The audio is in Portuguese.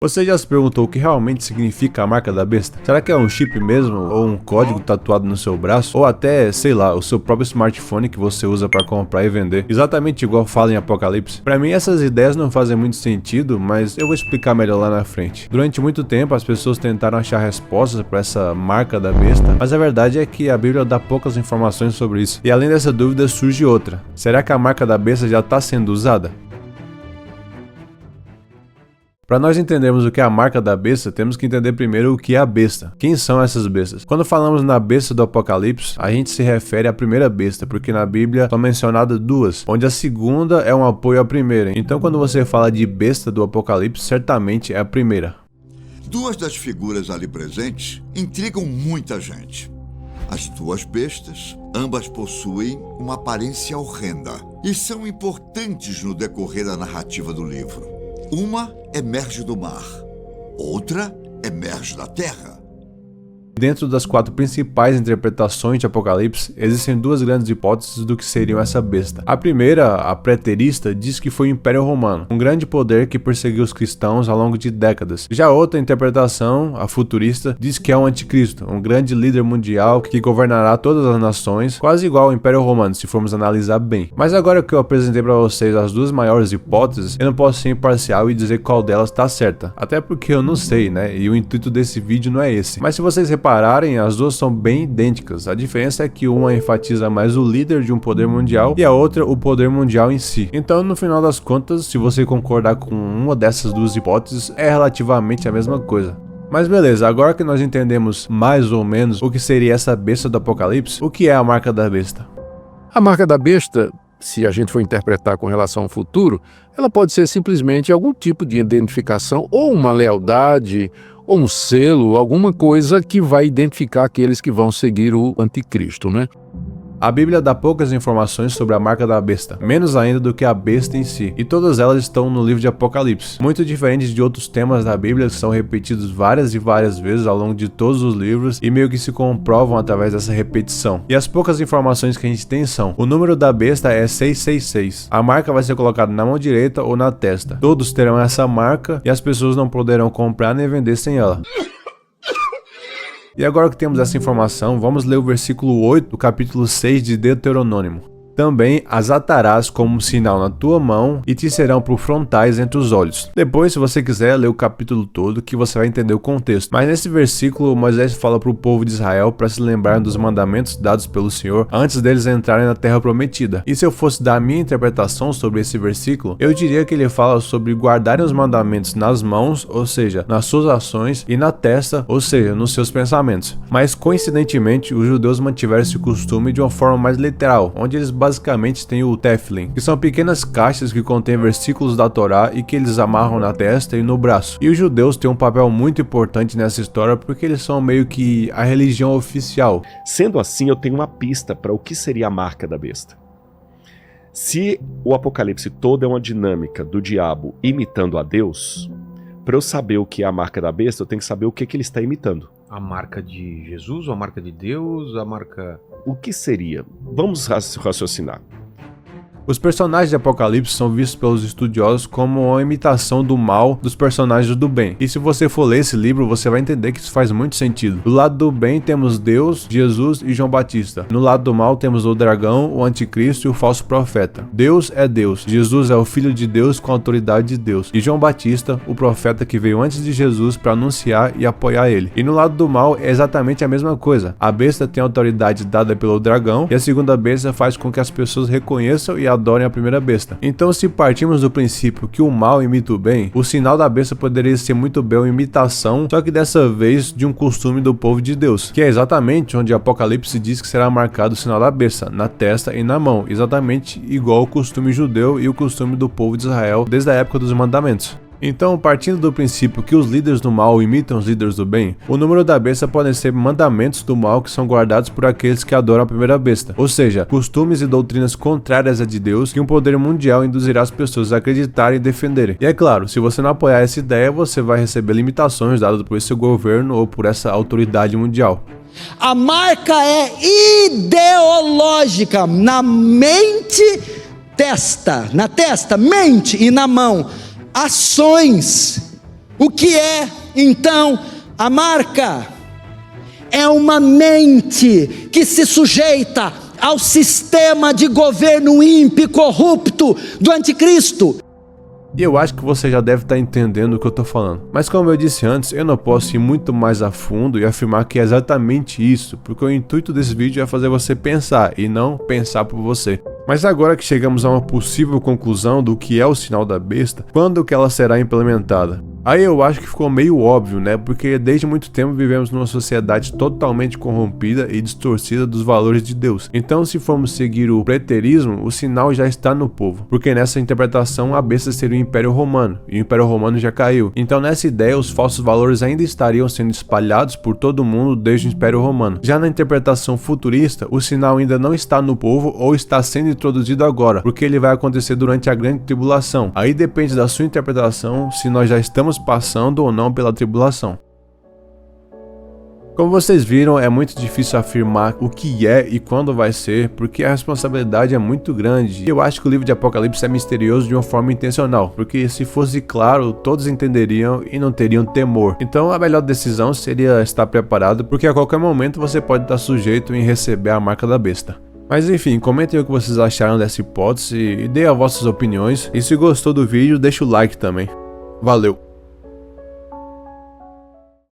Você já se perguntou o que realmente significa a marca da besta? Será que é um chip mesmo? Ou um código tatuado no seu braço? Ou até, sei lá, o seu próprio smartphone que você usa para comprar e vender? Exatamente igual fala em Apocalipse. Para mim essas ideias não fazem muito sentido, mas eu vou explicar melhor lá na frente. Durante muito tempo as pessoas tentaram achar respostas para essa marca da besta, mas a verdade é que a Bíblia dá poucas informações sobre isso. E além dessa dúvida surge outra. Será que a marca da besta já está sendo usada? Para nós entendermos o que é a marca da besta, temos que entender primeiro o que é a besta. Quem são essas bestas? Quando falamos na besta do Apocalipse, a gente se refere à primeira besta, porque na Bíblia são mencionadas duas, onde a segunda é um apoio à primeira. Então quando você fala de besta do Apocalipse, certamente é a primeira. Duas das figuras ali presentes intrigam muita gente. As duas bestas, ambas possuem uma aparência horrenda e são importantes no decorrer da narrativa do livro. Uma emerge do mar, outra emerge da terra. Dentro das quatro principais interpretações de Apocalipse, existem duas grandes hipóteses do que seriam essa besta. A primeira, a preterista, diz que foi o Império Romano, um grande poder que perseguiu os cristãos ao longo de décadas. Já a outra interpretação, a futurista, diz que é o Anticristo, um grande líder mundial que governará todas as nações, quase igual ao Império Romano, se formos analisar bem. Mas agora que eu apresentei para vocês as duas maiores hipóteses, eu não posso ser imparcial e dizer qual delas está certa. Até porque eu não sei, né? E o intuito desse vídeo não é esse. Mas se vocês repararem, as duas são bem idênticas. A diferença é que uma enfatiza mais o líder de um poder mundial e a outra o poder mundial em si. Então, no final das contas, se você concordar com uma dessas duas hipóteses, é relativamente a mesma coisa. Mas beleza, agora que nós entendemos mais ou menos o que seria essa besta do Apocalipse, o que é a marca da besta? A marca da besta, se a gente for interpretar com relação ao futuro, ela pode ser simplesmente algum tipo de identificação ou uma lealdade ou um selo, alguma coisa que vai identificar aqueles que vão seguir o anticristo, né? A Bíblia dá poucas informações sobre a marca da besta, menos ainda do que a besta em si, e todas elas estão no livro de Apocalipse, muito diferentes de outros temas da Bíblia que são repetidos várias e várias vezes ao longo de todos os livros e meio que se comprovam através dessa repetição. E as poucas informações que a gente tem são: o número da besta é 666, a marca vai ser colocada na mão direita ou na testa, todos terão essa marca e as pessoas não poderão comprar nem vender sem ela. E agora que temos essa informação, vamos ler o versículo 8 do capítulo 6 de Deuteronômio. Também as atarás como sinal na tua mão e te serão por frontais entre os olhos. Depois, se você quiser, ler o capítulo todo que você vai entender o contexto. Mas nesse versículo, Moisés fala para o povo de Israel para se lembrar dos mandamentos dados pelo Senhor antes deles entrarem na terra prometida. E se eu fosse dar a minha interpretação sobre esse versículo, eu diria que ele fala sobre guardarem os mandamentos nas mãos, ou seja, nas suas ações, e na testa, ou seja, nos seus pensamentos. Mas coincidentemente, os judeus mantiveram esse costume de uma forma mais literal, onde eles basicamente tem o teflin, que são pequenas caixas que contêm versículos da Torá e que eles amarram na testa e no braço. E os judeus têm um papel muito importante nessa história porque eles são meio que a religião oficial. Sendo assim, eu tenho uma pista para o que seria a marca da besta. Se o Apocalipse todo é uma dinâmica do diabo imitando a Deus, para eu saber o que é a marca da besta, eu tenho que saber o que ele está imitando. A marca de Jesus, ou a marca de Deus, a marca... O que seria? Vamos raciocinar. Os personagens de Apocalipse são vistos pelos estudiosos como uma imitação do mal dos personagens do bem. E se você for ler esse livro, você vai entender que isso faz muito sentido. Do lado do bem temos Deus, Jesus e João Batista. No lado do mal temos o dragão, o anticristo e o falso profeta. Deus é Deus, Jesus é o Filho de Deus com a autoridade de Deus. E João Batista, o profeta que veio antes de Jesus para anunciar e apoiar ele. E no lado do mal é exatamente a mesma coisa. A besta tem a autoridade dada pelo dragão e a segunda besta faz com que as pessoas reconheçam e adorem a primeira besta. Então, se partimos do princípio que o mal imita o bem, o sinal da besta poderia ser muito bem uma imitação, só que dessa vez de um costume do povo de Deus, que é exatamente onde Apocalipse diz que será marcado o sinal da besta, na testa e na mão, exatamente igual ao costume judeu e o costume do povo de Israel desde a época dos mandamentos. Então, partindo do princípio que os líderes do mal imitam os líderes do bem, o número da besta podem ser mandamentos do mal que são guardados por aqueles que adoram a primeira besta, ou seja, costumes e doutrinas contrárias a de Deus que um poder mundial induzirá as pessoas a acreditarem e defenderem. E é claro, se você não apoiar essa ideia, você vai receber limitações dadas por esse governo ou por essa autoridade mundial. A marca é ideológica, na mente, na testa, mente e na mão. Ações O que é, então, a marca? É uma mente que se sujeita ao sistema de governo ímpio e corrupto do anticristo. E eu acho que você já deve estar entendendo o que eu tô falando. Mas como eu disse antes, eu não posso ir muito mais a fundo e afirmar que é exatamente isso, porque o intuito desse vídeo é fazer você pensar e não pensar por você. Mas agora que chegamos a uma possível conclusão do que é o sinal da besta, quando que ela será implementada? Aí eu acho que ficou meio óbvio, né? Porque desde muito tempo vivemos numa sociedade totalmente corrompida e distorcida dos valores de Deus. Então, se formos seguir o preterismo, o sinal já está no povo, porque nessa interpretação a besta seria o Império Romano, e o Império Romano já caiu. Então, nessa ideia, os falsos valores ainda estariam sendo espalhados por todo mundo desde o Império Romano. Já na interpretação futurista, o sinal ainda não está no povo ou está sendo introduzido agora, porque ele vai acontecer durante a grande tribulação. Aí depende da sua interpretação se nós já estamos passando ou não pela tribulação. Como vocês viram, é muito difícil afirmar o que é e quando vai ser, porque a responsabilidade é muito grande. E eu acho que o livro de Apocalipse é misterioso de uma forma intencional, porque se fosse claro, todos entenderiam e não teriam temor. Então a melhor decisão seria estar preparado, porque a qualquer momento você pode estar sujeito em receber a marca da besta. Mas enfim, comentem o que vocês acharam dessa hipótese e deem as vossas opiniões. E se gostou do vídeo, deixa o like também. Valeu!